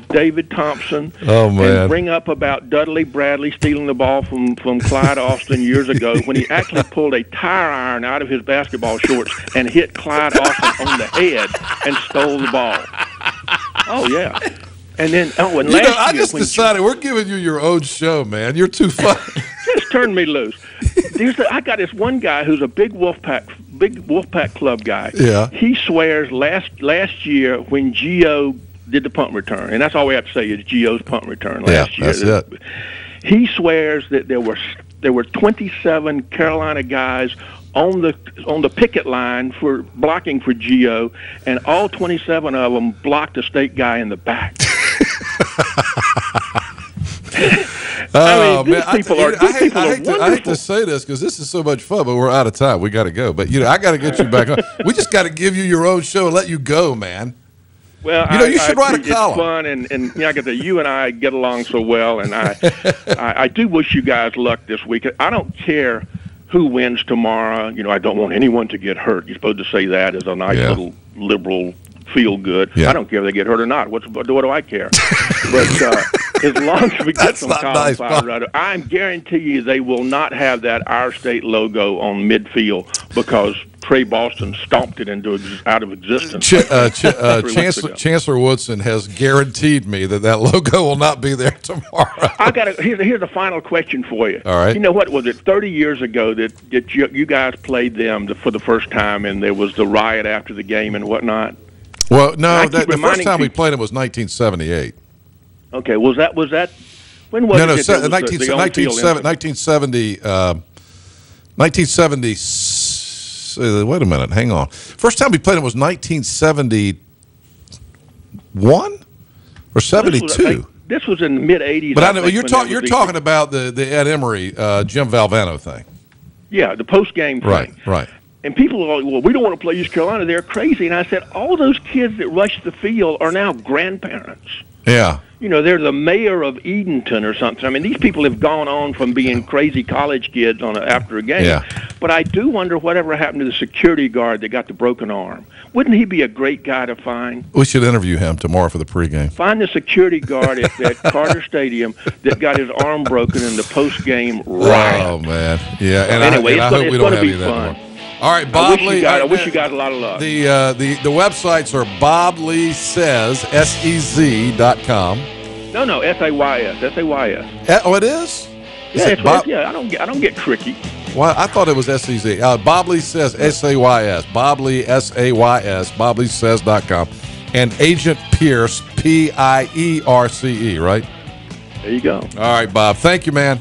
David Thompson. Oh man! And bring up about Dudley Bradley stealing the ball from Clyde Austin years ago when he actually pulled a tire iron out of his basketball shorts and hit Clyde Austin on the head and stole the ball. Oh yeah. And then, and last year, I just decided we're giving you your own show, man. You're too funny. Just turn me loose. I got this one guy who's a big Wolfpack Club guy. Yeah. He swears last year when Gio did the punt return, and that's all we have to say is Gio's punt return last year. That's it. He swears that there were 27 Carolina guys on the picket line for blocking for Gio, and all 27 of them blocked a State guy in the back. I mean, these people are wonderful. I hate to say this because this is so much fun, but we're out of time. We got to go. But I got to get you back on. We just got to give you your own show and let you go, man. Well, you should write a column. It's fun, and like I said, you and I get along so well, and I do wish you guys luck this week. I don't care who wins tomorrow. I don't want anyone to get hurt. You're supposed to say that as a nice little liberal feel good. Yeah. I don't care if they get hurt or not. What do I care? But as long as we get some Colin Powder, I guarantee you they will not have that Our State logo on midfield because Trey Boston stomped it out of existence. Chancellor Woodson has guaranteed me that logo will not be there tomorrow. Here's a final question for you. All right. You know what was it? 30 years ago that you guys played them for the first time, and there was the riot after the game and whatnot. Well, no, the first time we played them was 1978. Okay, was that when was it? 1970. Wait a minute, hang on. First time we played them was 1971 or 72. This was in the mid '80s. But I know you're talking about the Ed Emery, Jim Valvano thing. Yeah, the post game thing. Right. And people are like, well, we don't want to play East Carolina. They're crazy. And I said, all those kids that rushed the field are now grandparents. Yeah. They're the mayor of Edenton or something. I mean, these people have gone on from being crazy college kids after a game. Yeah. But I do wonder whatever happened to the security guard that got the broken arm. Wouldn't he be a great guy to find? We should interview him tomorrow for the pregame. Find the security guard at Carter Stadium that got his arm broken in the post-game riot. Oh, man. Yeah. And anyway, I hope we don't have any of that fun. more. All right, Bob Lee. I wish you guys a lot of luck. The websites are bobleesays.com. No, SAYS. Oh, it is? I don't get tricky. Well, I thought it was SEZ. Bob Lee says SAYS. Bob Lee SAYS. BobLeeSays.com. And Agent Pierce PIERCE. Right? There you go. All right, Bob. Thank you, man.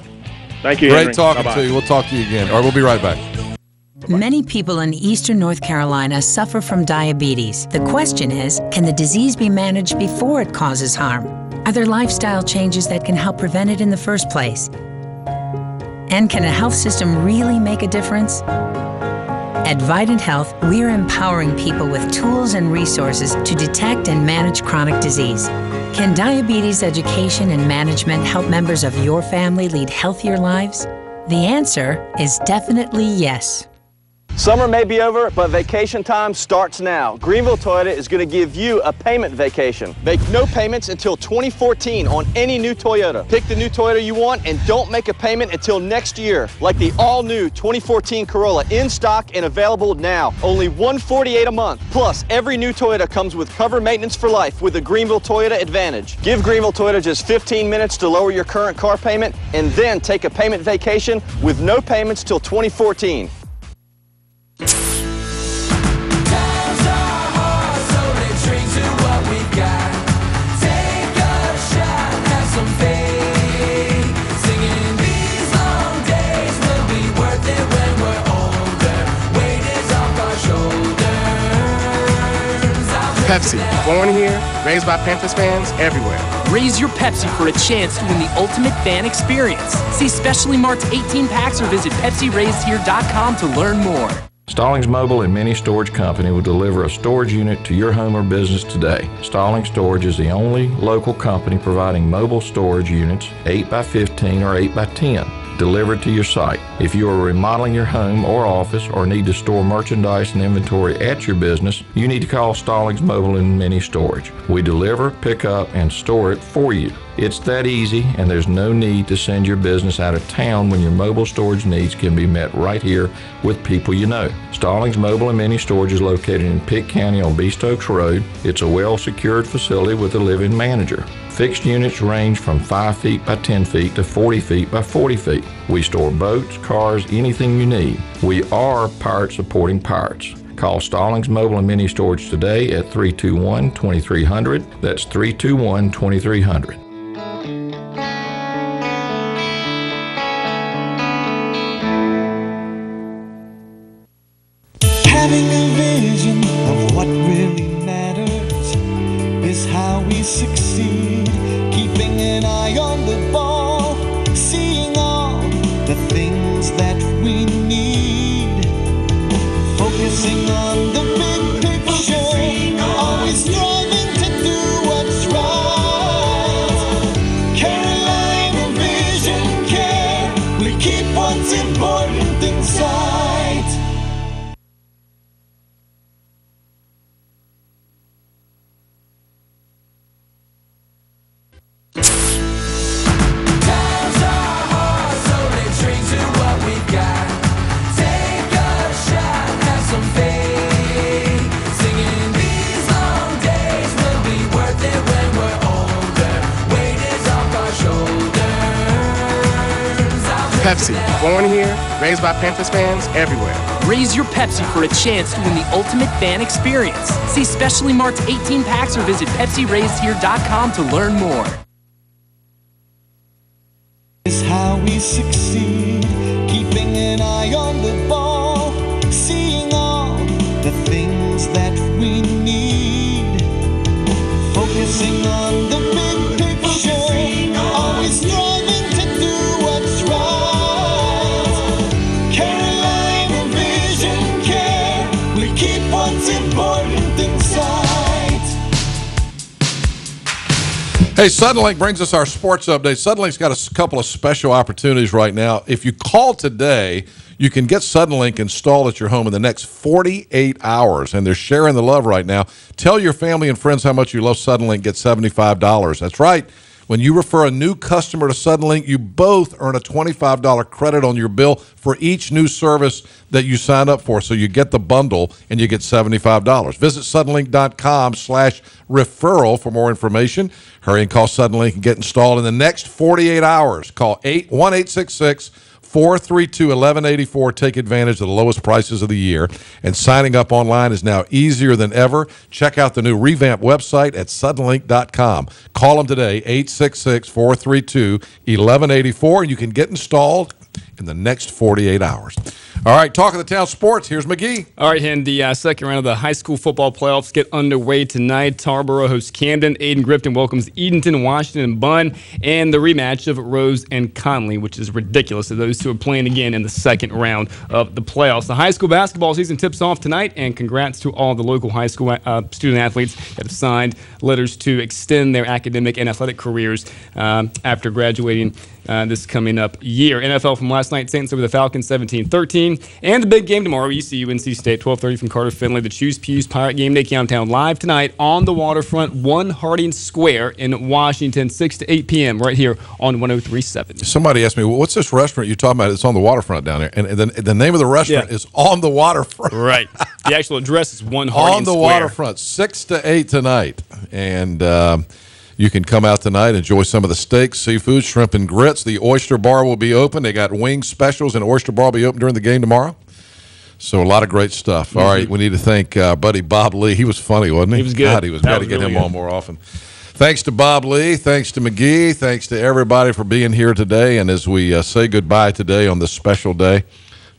Thank you. Great Henry. talking Bye-bye. to you. We'll talk to you again. All right, we'll be right back. Many people in eastern North Carolina suffer from diabetes. The question is, can the disease be managed before it causes harm? Are there lifestyle changes that can help prevent it in the first place? And can a health system really make a difference? At Vidant Health, we're empowering people with tools and resources to detect and manage chronic disease. Can diabetes education and management help members of your family lead healthier lives? The answer is definitely yes. Summer may be over, but vacation time starts now. Greenville Toyota is going to give you a payment vacation. Make no payments until 2014 on any new Toyota. Pick the new Toyota you want and don't make a payment until next year. Like the all-new 2014 Corolla, in stock and available now. Only $148 a month. Plus, every new Toyota comes with cover maintenance for life with the Greenville Toyota Advantage. Give Greenville Toyota just 15 minutes to lower your current car payment and then take a payment vacation with no payments till 2014. Pepsi, born here, raised by Panthers fans everywhere. Raise your Pepsi for a chance to win the ultimate fan experience. See specially marked 18 packs or visit PepsiRaisedHere.com to learn more. Stallings Mobile and Mini Storage Company will deliver a storage unit to your home or business today. Stallings Storage is the only local company providing mobile storage units 8x15 or 8x10 delivered to your site. If you are remodeling your home or office or need to store merchandise and inventory at your business, you need to call Stallings Mobile and Mini Storage. We deliver, pick up, and store it for you. It's that easy, and there's no need to send your business out of town when your mobile storage needs can be met right here with people you know. Stallings Mobile and Mini Storage is located in Pitt County on Beast Oaks Road. It's a well-secured facility with a live-in manager. Fixed units range from 5 feet by 10 feet to 40 feet by 40 feet. We store boats, cars, anything you need. We are Pirate supporting pirates. Call Stallings Mobile and Mini Storage today at 321-2300. That's 321-2300. Having a vision of what really matters is how we succeed. Keeping an eye on the ball, seeing all the things that we need. Focusing on the big picture, always striving to do what's right. Carolina Vision Care, we keep what's important in sight. Pepsi, born here, raised by Panthers fans everywhere. Raise your Pepsi for a chance to win the ultimate fan experience. See specially marked 18 packs or visit PepsiRaisedHere.com to learn more. Is how we succeed. Keeping an eye on the ball, seeing all the things that we need. Focusing on the big picture, always striving to do what's right. Carolina Vision Care, we keep what's important in sight. Hey, Suddenlink brings us our sports update. Suddenlink's got a couple of special opportunities right now. If you call today, you can get Suddenlink installed at your home in the next 48 hours, and they're sharing the love right now. Tell your family and friends how much you love Suddenlink. Get $75. That's right. When you refer a new customer to Suddenlink, you both earn a $25 credit on your bill for each new service that you sign up for. So you get the bundle and you get $75. Visit suddenlink.com/referral for more information. Hurry and call Suddenlink and get installed in the next 48 hours. Call 1-866-432-1184. Take advantage of the lowest prices of the year. And signing up online is now easier than ever. Check out the new revamped website at suddenlink.com. Call them today, 866-432-1184. You can get installed in the next 48 hours. All right, talk of the town sports. Here's McGee. All right, and the second round of the high school football playoffs get underway tonight. Tarboro hosts Camden. Aiden Grifton welcomes Edenton, Washington, and Bunn. And the rematch of Rose and Conley, which is ridiculous that those two are playing again in the second round of the playoffs. The high school basketball season tips off tonight, and congrats to all the local high school student athletes that have signed letters to extend their academic and athletic careers after graduating this coming up year. NFL from last night, Saints over the Falcons 17-13. 13. And the big game tomorrow, ECU, NC State, 12:30 from Carter Finley. The Choose Pews Pirate Game Day Countdown live tonight on the waterfront, 1 Harding Square in Washington, 6 to 8 p.m. right here on 103.7. Somebody asked me, well, what's this restaurant you're talking about? It's on the waterfront down there. And the name of the restaurant is on the waterfront. Right. The actual address is 1 Harding Square. On the waterfront, 6 to 8 tonight. And you can come out tonight, enjoy some of the steaks, seafood, shrimp, and grits. The oyster bar will be open. They got wing specials, and oyster bar will be open during the game tomorrow. So a lot of great stuff. All right, we need to thank buddy Bob Lee. He was funny, wasn't he? He was good. God, he was. Got to get him on more often. Thanks to Bob Lee. Thanks to McGee. Thanks to everybody for being here today. And as we say goodbye today on this special day,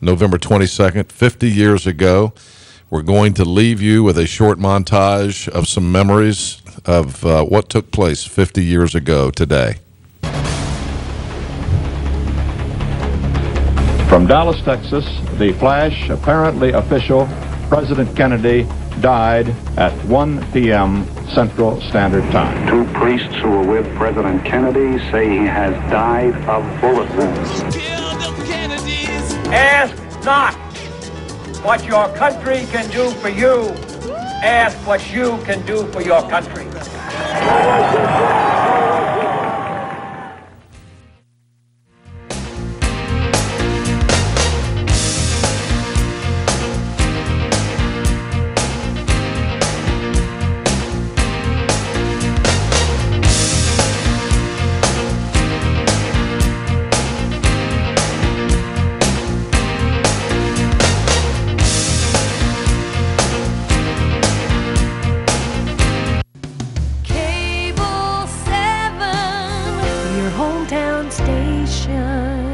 November 22nd, 50 years ago, we're going to leave you with a short montage of some memories of what took place 50 years ago today. From Dallas, Texas, the flash, apparently official, President Kennedy died at 1 p.m. Central Standard Time. 2 priests who were with President Kennedy say he has died of bullet wounds. Ask not what your country can do for you. Ask what you can do for your country. Cable 7, your hometown station.